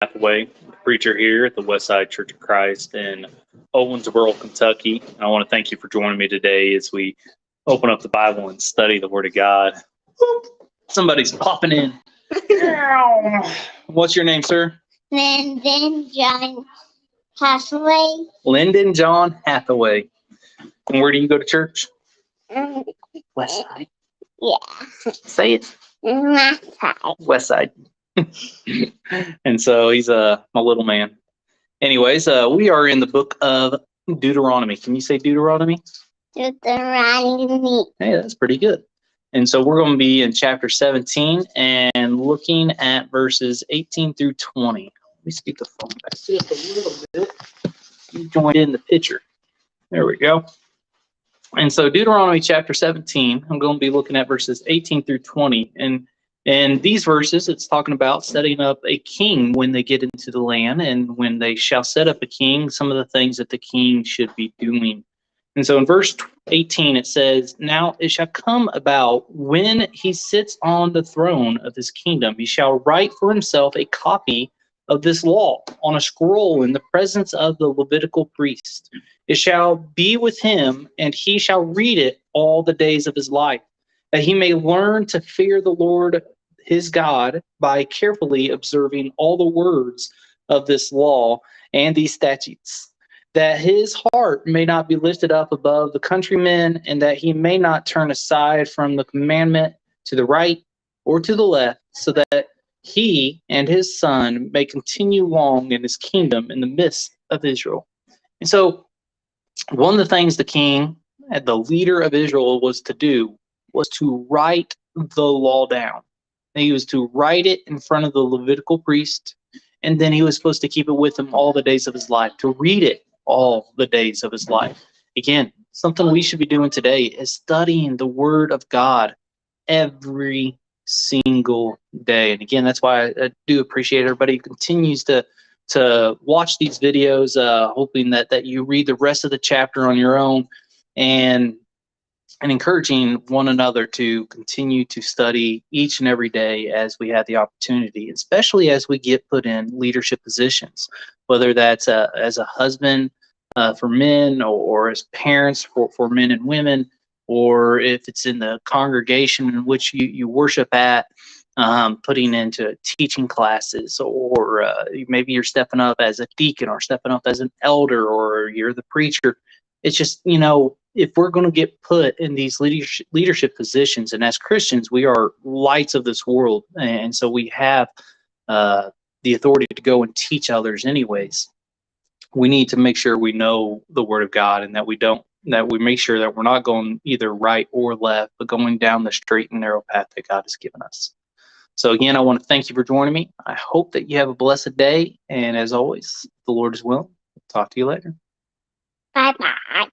Hathaway, preacher here at the Westside Church of Christ in Owensboro, Kentucky. And I want to thank you for joining me today as we open up the Bible and study the Word of God. Whoop, somebody's popping in. What's your name, sir? Lyndon John Hathaway. Lyndon John Hathaway. And where do you go to church? Westside. Yeah. Say it. Westside. Westside. And so he's my little man. Anyways, we are in the book of Deuteronomy. Can you say Deuteronomy? Deuteronomy. Hey, that's pretty good. And so we're going to be in chapter 17 and looking at verses 18 through 20. Let me scoot the phone back just a little bit. You joined in the picture. There we go. And so Deuteronomy chapter 17, I'm going to be looking at verses 18 through 20. And these verses, it's talking about setting up a king when they get into the land, and when they shall set up a king, some of the things that the king should be doing. And so in verse 18, it says, "Now it shall come about when he sits on the throne of his kingdom, he shall write for himself a copy of this law on a scroll in the presence of the Levitical priest. It shall be with him, and he shall read it all the days of his life, that he may learn to fear the Lord his God by carefully observing all the words of this law and these statutes, that his heart may not be lifted up above the countrymen, and that he may not turn aside from the commandment to the right or to the left, so that he and his son may continue long in his kingdom in the midst of Israel." And so one of the things the king, the leader of Israel, was to do was to write the law down. And he was to write it in front of the Levitical priest, and then he was supposed to keep it with him all the days of his life, to read it all the days of his life. Again, something we should be doing today is studying the Word of God every single day. And again, that's why I do appreciate everybody who continues to watch these videos, hoping that you read the rest of the chapter on your own, and encouraging one another to continue to study each and every day as we have the opportunity, especially as we get put in leadership positions, whether that's as a husband for men, or as parents for men and women, or if it's in the congregation in which you worship at, putting into teaching classes, or maybe you're stepping up as a deacon, or stepping up as an elder, or you're the preacher. It's just, if we're going to get put in these leadership positions, and as Christians, we are lights of this world, and so we have the authority to go and teach others anyways. We need to make sure we know the Word of God, and that we make sure that we're not going either right or left, but going down the straight and narrow path that God has given us. So again, I want to thank you for joining me. I hope that you have a blessed day, and as always, the Lord is willing. Talk to you later. Bye-bye.